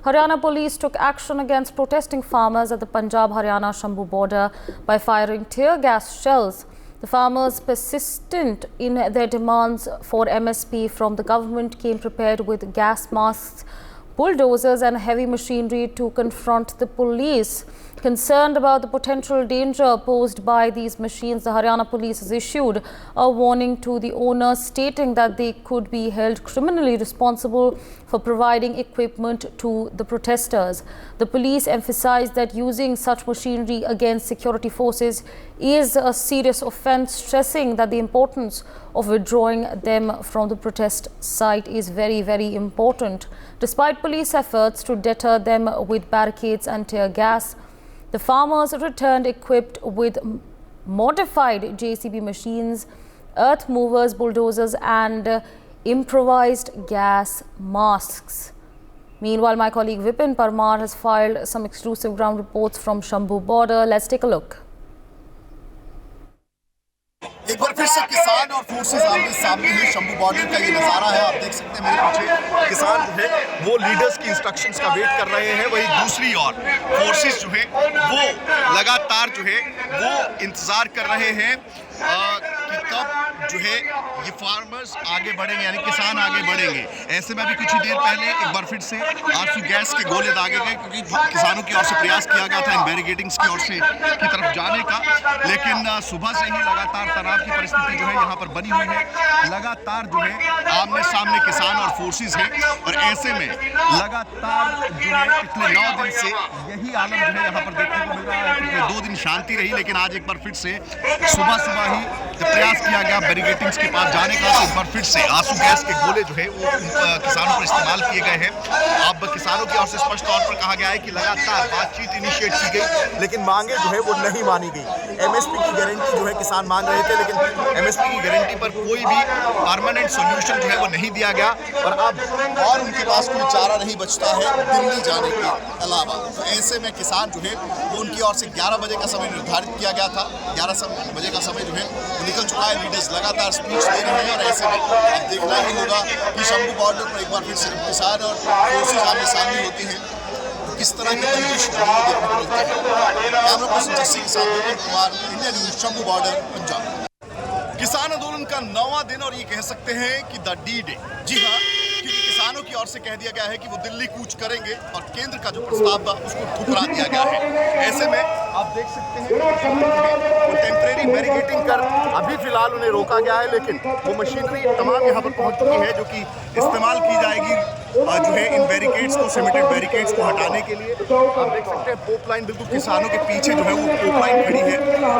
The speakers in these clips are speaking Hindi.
Haryana police took action against protesting farmers at the Punjab-Haryana Shambhu border by firing tear gas shells. The farmers, persistent in their demands for MSP from the government, came prepared with gas masks, bulldozers and heavy machinery to confront the police. Concerned about the potential danger posed by these machines, the Haryana police has issued a warning to the owners, stating that they could be held criminally responsible for providing equipment to the protesters. The police emphasized that using such machinery against security forces is a serious offence, stressing that the importance of withdrawing them from the protest site is very, very important. Despite police efforts to deter them with barricades and tear gas, the farmers returned equipped with modified JCB machines, earth movers, bulldozers and improvised gas masks. Meanwhile, my colleague Vipin Parmar has filed some exclusive ground reports from Shambhu border. Let's take a look. एक बार फिर से किसान और फोर्सेस आमने सामने है। शंभू बॉर्डर का ये नज़ारा है, आप देख सकते हैं मेरे पीछे। किसान जो है वो लीडर्स की इंस्ट्रक्शंस का वेट कर रहे हैं, वही दूसरी ओर फोर्सेस जो है वो लगातार जो है वो इंतज़ार कर रहे हैं कि कब जो है ये फार्मर्स आगे बढ़ेंगे, यानी किसान आगे बढ़ेंगे। ऐसे में अभी कुछ ही देर पहले एक बार फिर से आंसू गैस के गोले दागे गए, क्योंकि किसानों की ओर से प्रयास किया गया था इन बैरिकेडिंग्स की ओर से की तरफ जाने का, लेकिन सुबह से ही लगातार तनाव की परिस्थिति जो है यहाँ पर बनी हुई है। लगातार जो है आमने सामने किसान और फोर्सेस है, और ऐसे में लगातार जो है पिछले 9 दिन से यही आलम जो है यहाँ पर देखने को मिल रहा है। पिछले 2 दिन शांति रही, लेकिन आज एक बार फिर से सुबह ही जब प्रयास किया गया बैरिकेडिंग्स के पास जाने का, तो एक बार फिर से आंसू गैस के गोले जो है वो किसानों पर इस्तेमाल किए गए हैं। अब किसानों की ओर से स्पष्ट तौर पर कहा गया है कि लगातार बातचीत इनिशिएट की गई, लेकिन मांगे जो है वो नहीं मानी गई। एमएसपी की गारंटी जो है किसान मांग रहे थे, लेकिन एमएसपी की गारंटी पर कोई भी परमानेंट सोल्यूशन जो है वो नहीं दिया गया, और उनके पास कोई चारा नहीं बचता है दिल्ली जाने के अलावा। तो ऐसे में किसान जो है वो उनकी ओर से 11 बजे का समय निर्धारित किया गया था। 11 बजे का समय जो है वो निकल चुका है। लीडर्स लगातार स्पीच दे रहे हैं, और ऐसे में अब देखना ही होगा कि शंभू बॉर्डर पर एक बार फिर से किसान और फोर्सेस आमने सामने होती हैं तो किस तरह की परिदृश्य देखने को मिलता है। कैमरा पर्सन जस्सी के साथ Vipin Kumar, India news, Shambhu border, Punjab. किसान आंदोलन का 9वां दिन, और ये कह सकते हैं कि द डी डे। जी हाँ, क्योंकि किसानों की ओर से कह दिया गया है कि वो दिल्ली कूच करेंगे, और केंद्र का जो प्रस्ताव था उसको ठुकरा दिया गया है। ऐसे में आप देख सकते हैं वो टेम्परेरी बैरिकेडिंग कर अभी फिलहाल उन्हें रोका गया है, लेकिन वो मशीनरी तमाम यहाँ पर पहुँच चुकी है जो कि इस्तेमाल की जाएगी जो है इन बैरिकेड्स को, सीमेंटेड बैरिकेड्स को हटाने के लिए। आप देख सकते हैं पोप लाइन बिल्कुल किसानों के पीछे जो है वो पोप लाइन खड़ी है,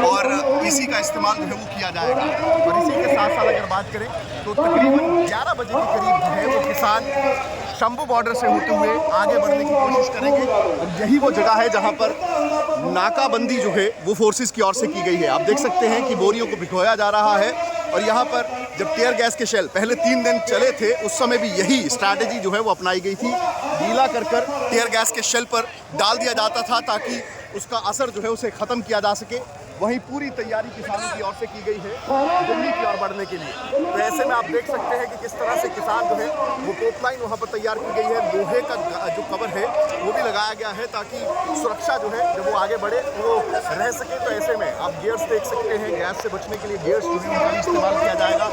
और इसी का इस्तेमाल जो है वो किया जाएगा। और इसी के साथ साथ अगर बात करें तो तकरीबन 11 बजे के करीब जो है वो किसान शंभू बॉर्डर से होते हुए आगे बढ़ने की कोशिश करेंगे, और यही वो जगह है जहां पर नाकाबंदी जो है वो फोर्सेस की ओर से की गई है। आप देख सकते हैं कि बोरियों को भिगोया जा रहा है, और यहाँ पर जब टीयर गैस के शेल पहले 3 दिन चले थे उस समय भी यही स्ट्रैटेजी जो है वो अपनाई गई थी। गीला कर टीयर गैस के शेल पर डाल दिया जाता था ताकि उसका असर जो है उसे ख़त्म किया जा सके। वहीं पूरी तैयारी किसानों की ओर से की गई है दिल्ली की ओर बढ़ने के लिए। तो ऐसे में आप देख सकते हैं कि किस तरह से किसान जो है वो पोप लाइन वहाँ पर तैयार की गई है। लोहे का जो कवर है वो भी लगाया गया है ताकि सुरक्षा जो है जब वो आगे बढ़े वो रह सके। तो ऐसे में आप गियर्स देख सकते हैं, गैस से बचने के लिए गियर्स जो है उनका भी इस्तेमाल किया जाएगा।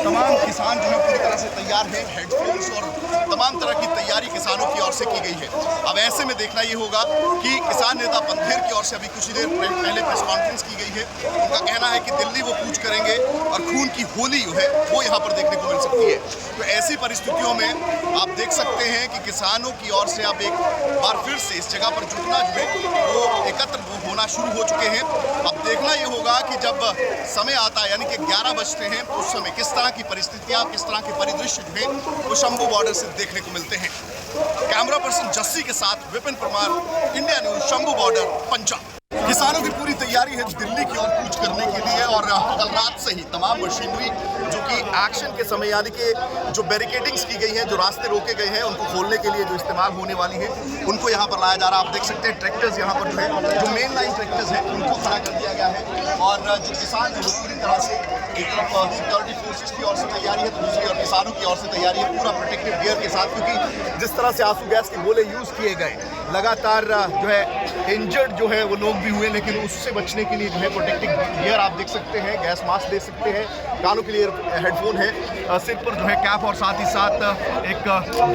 तमाम किसान जो है पूरी तरह से तैयार है, हेडफोन्स और तमाम तरह की तैयारी किसानों की ओर से की गई है। अब ऐसे में देखना ये होगा कि किसान नेता पंथेर की ओर से अभी कुछ ही देर पहले प्रेस कॉन्फ्रेंस की गई है। उनका कहना है कि दिल्ली वो कूच करेंगे और खून की होली जो है वो यहाँ पर देखने को मिल सकती है। तो ऐसी परिस्थितियों में आप देख सकते हैं कि किसानों की ओर से अब एक बार फिर से इस जगह पर जुटना जो है वो एकत्र होना शुरू हो चुके हैं। अब देखना ये होगा कि जब समय आता है, यानी कि 11 बजते हैं, तो उस समय किस तरह की परिस्थितियाँ, किस तरह के परिदृश्य जो है वो शंभू बॉर्डर से देखने को मिलते हैं। कैमरा पर्सन जस्सी के साथ Vipin Parmar, India news, Shambhu border, Punjab. किसानों की पूरी तैयारी है दिल्ली की ओर कूच करने के लिए और कल रात से ही तमाम मशीनरी जो कि एक्शन के समय यानी कि जो बैरिकेडिंग्स की गई हैं, जो रास्ते रोके गए हैं, उनको खोलने के लिए जो इस्तेमाल होने वाली है उनको यहाँ पर लाया जा रहा है। आप देख सकते हैं ट्रैक्टर्स यहाँ पर जो है जो मेन लाइन ट्रैक्टर्स हैं उनको खड़ा कर दिया गया है और जो किसान जो पूरी तरह से एक तरफ सिक्योरिटी फोर्सेज की ओर से तैयारी है तो दूसरी ओर किसानों की ओर से तैयारी है पूरा प्रोटेक्टिव गियर के साथ, क्योंकि जिस तरह से आंसू गैस के गोले यूज़ किए गए लगातार जो है इंजर्ड जो है वो लोग भी हुए, लेकिन उससे बचने के लिए जो है प्रोटेक्टिव गियर आप देख सकते हैं, गैस मास्क देख सकते हैं, कानों के लिए हेडफोन है, सिर पर जो है कैप और साथ ही साथ एक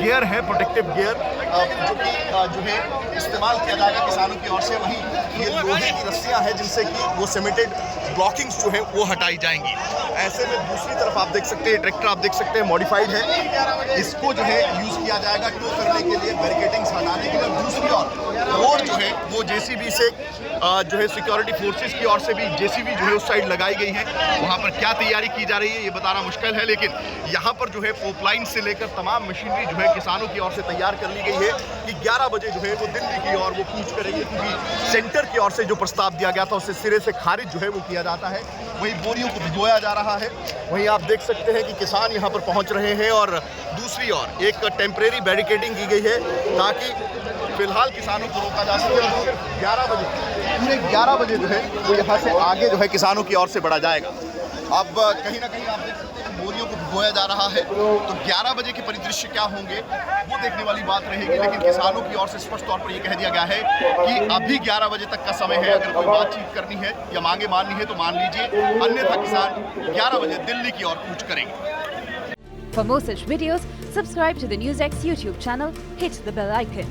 गियर है प्रोटेक्टिव गियर जो कि जो है इस्तेमाल किया जाएगा किसानों की ओर से। वहीं ये लोहे की रस्सियाँ हैं जिनसे कि वो सीमेंटेड ब्लॉकिंग्स जो है वो हटाई जाएंगी। ऐसे में दूसरी तरफ आप देख सकते हैं ट्रैक्टर आप देख सकते हैं मॉडिफाइड है, इसको जो है यूज़ किया जाएगा टो करने के लिए, बैरिकेडिंग्स हटाने के लिए। दूसरी ओर रोड जो है वो जेसीबी से जो है सिक्योरिटी फोर्सेस की ओर से भी जेसीबी जो है उस साइड लगाई गई है। वहाँ पर क्या तैयारी की जा रही है ये बताना मुश्किल है, लेकिन यहाँ पर जो है पोपलाइन से लेकर तमाम मशीनरी जो है किसानों की ओर से तैयार कर ली गई है कि 11 बजे जो है वो दिल्ली की ओर वो कूच करेंगे, क्योंकि सेंटर की ओर से जो प्रस्ताव दिया गया था उससे सिरे से खारिज जो है वो किया जाता है। वहीं बोरियों को भिगोया जा रहा है। वहीं आप देख सकते हैं कि किसान यहाँ पर पहुँच रहे हैं और दूसरी ओर एक टेम्परेरी बैरिकेडिंग की गई है ताकि फिलहाल किसानों को रोका जा सके। सिर्फ 11 बजे पूरे 11 बजे जो है वो यहाँ से आगे जो है किसानों की ओर से बढ़ा जाएगा। अब कहीं ना कहीं आप देख सकते हैं बोरियों को भिगोया जा रहा है, तो 11 बजे के परिदृश्य क्या होंगे वो देखने वाली बात रहेगी, लेकिन किसानों की ओर से स्पष्ट तौर पर ये कह दिया गया है कि अभी 11 बजे तक का समय है। अगर कोई बातचीत करनी है या मांगे माननी है तो मान लीजिए, अन्यथा किसान 11 बजे दिल्ली की ओर कूच करेंगे। For more such videos, subscribe to the NewsX YouTube channel, hit the bell icon.